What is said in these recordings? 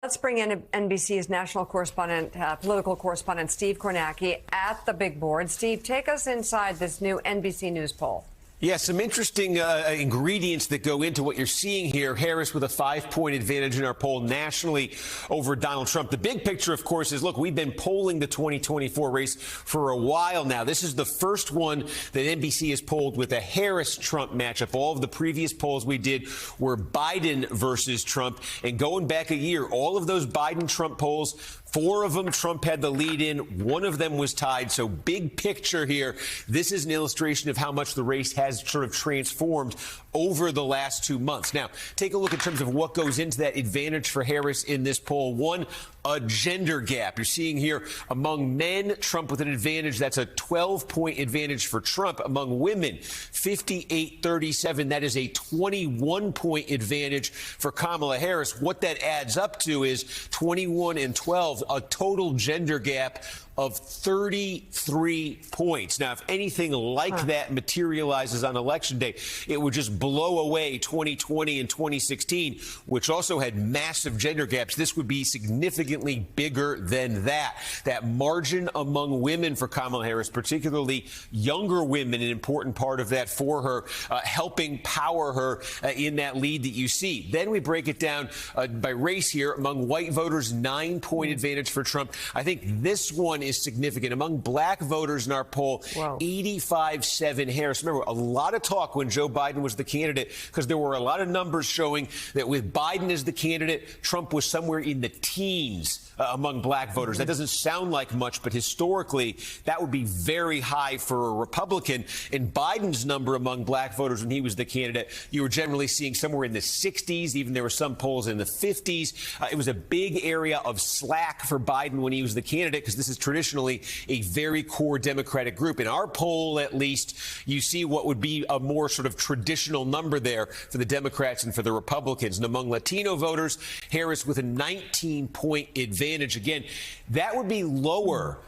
Let's bring in NBC's national correspondent, political correspondent, Steve Kornacki at the big board. Steve, take us inside this new NBC News poll. Yeah, some interesting ingredients that go into what you're seeing here. Harris with a 5-point advantage in our poll nationally over Donald Trump. The big picture, of course, is, look, we've been polling the 2024 race for a while now. This is the first one that NBC has polled with a Harris-Trump matchup. All of the previous polls we did were Biden versus Trump. And going back a year, all of those Biden-Trump polls, 4 of them, Trump had the lead in. 1 of them was tied. So big picture here. This is an illustration of how much the race has sort of transformed over the last 2 months. Now, take a look in terms of what goes into that advantage for Harris in this poll. 1, a gender gap. You're seeing here among men, Trump with an advantage. That's a 12-point advantage for Trump. Among women, 58-37. That is a 21-point advantage for Kamala Harris. What that adds up to is 21 and 12, a total gender gap of 33 points. Now, if anything like that materializes on Election Day, it would just blow away 2020 and 2016, which also had massive gender gaps. This would be significantly bigger than that. That margin among women for Kamala Harris, particularly younger women, an important part of that for her, helping power her in that lead that you see. Then we break it down by race here. Among white voters, 9-point advantage for Trump. I think this one is significant. Among black voters in our poll, 85-7 Harris. Remember, a lot of talk when Joe Biden was the candidate because there were a lot of numbers showing that with Biden as the candidate, Trump was somewhere in the teens among black voters. That doesn't sound like much, but historically, that would be very high for a Republican. And Biden's number among black voters when he was the candidate, you were generally seeing somewhere in the 60s. Even there were some polls in the 50s. It was a big area of slack for Biden when he was the candidate because this is traditionally a very core Democratic group. In our poll, at least, you see what would be a more sort of traditional number there for the Democrats and for the Republicans. And among Latino voters, Harris with a 19-point advantage. Again, that would be lower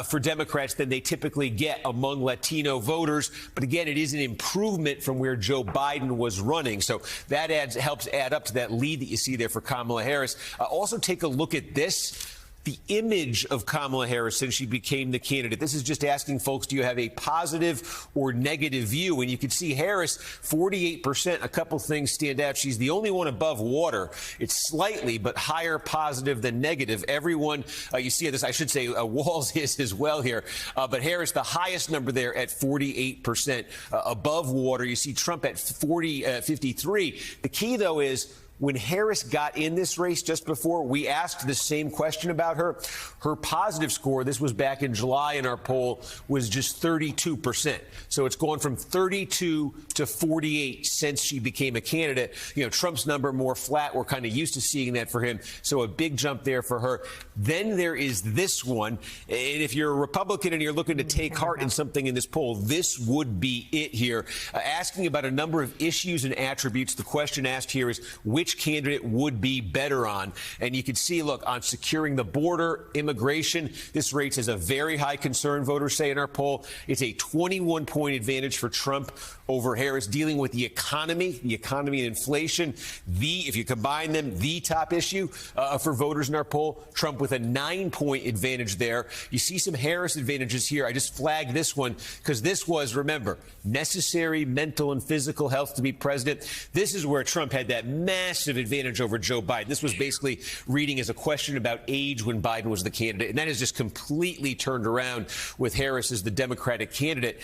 for Democrats than they typically get among Latino voters. But again, it is an improvement from where Joe Biden was running. So that helps add up to that lead that you see there for Kamala Harris. Also, take a look at this. The image of Kamala Harris since she became the candidate. This is just asking folks, do you have a positive or negative view? And you can see Harris, 48%. A couple things stand out. She's the only one above water. It's slightly, but higher positive than negative. Everyone, you see this, I should say, Walz is as well here. But Harris, the highest number there at 48% above water. You see Trump at 53. The key, though, is when Harris got in this race just before, we asked the same question about her. Her positive score, this was back in July in our poll, was just 32%. So it's gone from 32 to 48 since she became a candidate. You know, Trump's number more flat. We're kind of used to seeing that for him. So a big jump there for her. Then there is this one. And if you're a Republican and you're looking to take heart in something in this poll, this would be it here. Asking about a number of issues and attributes. The question asked here is which candidate would be better on. And you can see, look, on securing the border, immigration, this rates as a very high concern, voters say in our poll. It's a 21-point advantage for Trump over Harris. Dealing with the economy and inflation, if you combine them, the top issue for voters in our poll. Trump with a 9-point advantage there. You see some Harris advantages here. I just flagged this one because this was, remember, necessary mental and physical health to be president. This is where Trump had that massive advantage over Joe Biden. This was basically reading as a question about age when Biden was the candidate. And that has just completely turned around with Harris as the Democratic candidate.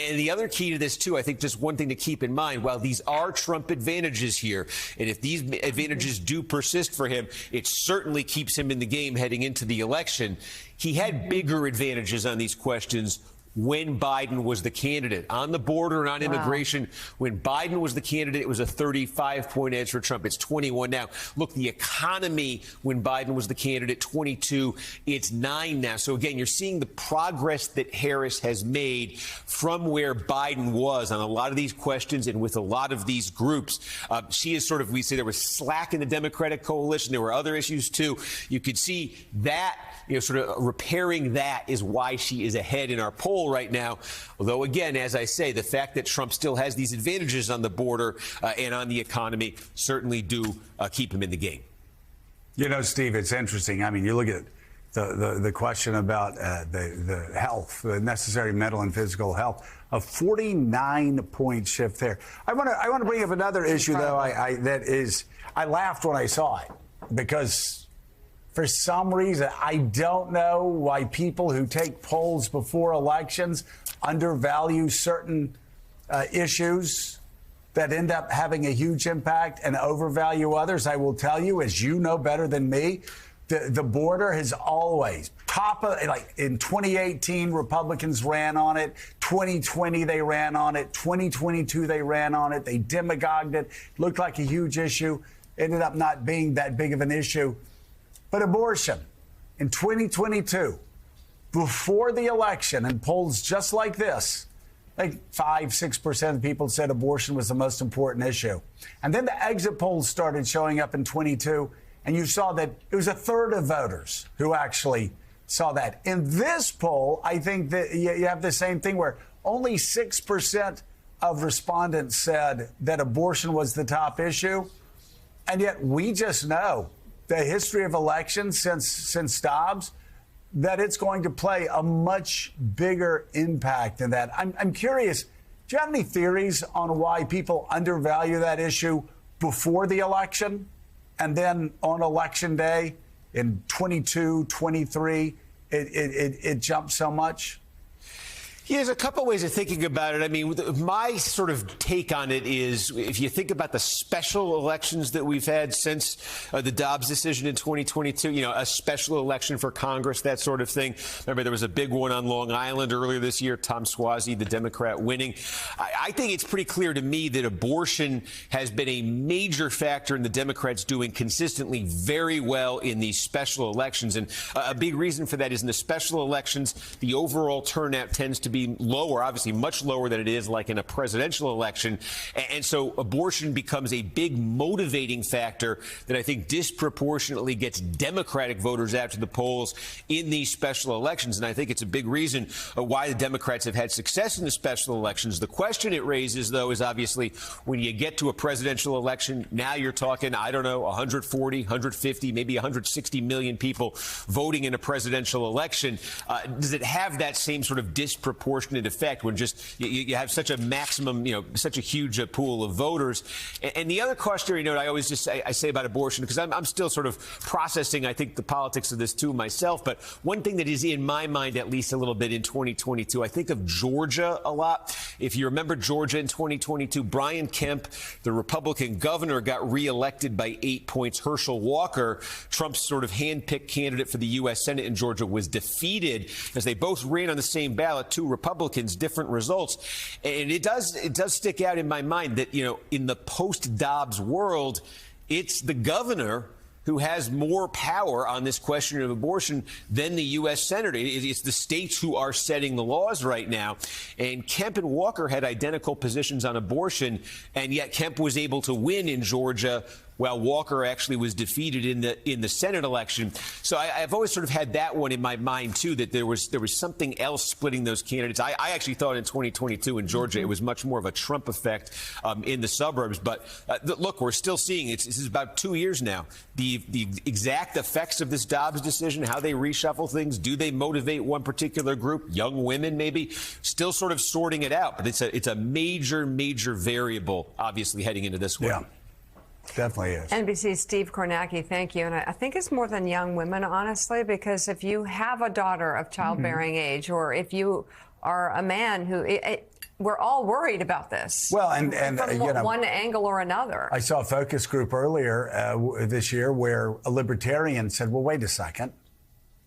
And the other key to this, too, I think just one thing to keep in mind, while these are Trump advantages here, and if these advantages do persist for him, it certainly keeps him in the game heading into the election. He had bigger advantages on these questions when Biden was the candidate. On the border and on immigration, when Biden was the candidate, it was a 35-point edge for Trump. It's 21 now. Look, the economy when Biden was the candidate, 22. It's 9 now. So, again, you're seeing the progress that Harris has made from where Biden was on a lot of these questions and with a lot of these groups. She is sort of, we say there was slack in the Democratic coalition. There were other issues, too. You could see that, sort of repairing that is why she is ahead in our poll right now. Although, again, as I say, the fact that Trump still has these advantages on the border and on the economy certainly do keep him in the game. You know, Steve, it's interesting. I mean, you look at the question about the health, the necessary mental and physical health, a 49-point shift there. I want to bring up another issue, though. I laughed when I saw it because for some reason I don't know why people who take polls before elections undervalue certain issues that end up having a huge impact and overvalue others. I will tell you, as you know better than me, the border has always like in 2018, Republicans ran on it. 2020, they ran on it. 2022, they ran on it. They demagogued it. Looked like a huge issue. Ended up not being that big of an issue. But abortion in 2022, before the election, and polls just like this, like 5-6% of people said abortion was the most important issue. And then the exit polls started showing up in 22, and you saw that it was a third of voters who actually saw that. In this poll, I think that you have the same thing where only 6% of respondents said that abortion was the top issue. And yet we just know the history of elections since Dobbs, that it's going to play a much bigger impact than that. I'm curious, do you have any theories on why people undervalue that issue before the election and then on election day in 22, 23, it jumped so much? Yeah, there's a couple ways of thinking about it. I mean, my sort of take on it is if you think about the special elections that we've had since the Dobbs decision in 2022, you know, a special election for Congress, that sort of thing. Remember, there was a big one on Long Island earlier this year, Tom Suozzi, the Democrat, winning. I think it's pretty clear to me that abortion has been a major factor in the Democrats doing consistently very well in these special elections. And a big reason for that is in the special elections, the overall turnout tends to be lower, obviously much lower than it is like in a presidential election. And so abortion becomes a big motivating factor that I think disproportionately gets Democratic voters out to the polls in these special elections. And I think it's a big reason why the Democrats have had success in the special elections. The question it raises, though, is obviously when you get to a presidential election, now you're talking, I don't know, 140, 150, maybe 160 million people voting in a presidential election. Does it have that same sort of disproportionate effect when just you have such a maximum, you know, such a huge pool of voters? And the other cautionary note I always just say about abortion, because I'm still sort of processing, I think, the politics of this too myself. But one thing that is in my mind, at least a little bit in 2022, I think of Georgia a lot. If you remember Georgia in 2022, Brian Kemp, the Republican governor, got reelected by 8 points. Herschel Walker, Trump's sort of handpicked candidate for the U.S. Senate in Georgia, was defeated as they both ran on the same ballot, two Republicans, different results. And it does stick out in my mind that, you know, in the post-Dobbs world, it's the governor who has more power on this question of abortion than the U.S. Senator. It's the states who are setting the laws right now. And Kemp and Walker had identical positions on abortion, and yet Kemp was able to win in Georgia while Walker actually was defeated in the Senate election. So I've always sort of had that one in my mind, too, that there was something else splitting those candidates. I actually thought in 2022 in Georgia it was much more of a Trump effect in the suburbs. But look, we're still seeing it. This is about 2 years now. The exact effects of this Dobbs decision, how they reshuffle things, do they motivate one particular group, young women maybe, still sort of sorting it out. But it's a major, major variable, obviously, heading into this one. Yeah. Definitely is. NBC's Steve Kornacki, thank you. And I think it's more than young women, honestly, because if you have a daughter of childbearing age, or if you are a man who, we're all worried about this. Well, and from you know, one angle or another. I saw a focus group earlier this year where a libertarian said, well, wait a second.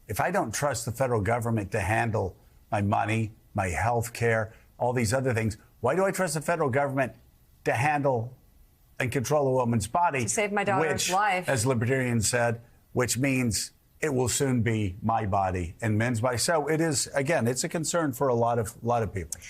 If I don't trust the federal government to handle my money, my health care, all these other things, why do I trust the federal government to handle and control a woman's body? To save my daughter's life. As libertarians said, which means it will soon be my body and men's body. So it is, again, it's a concern for a lot of people.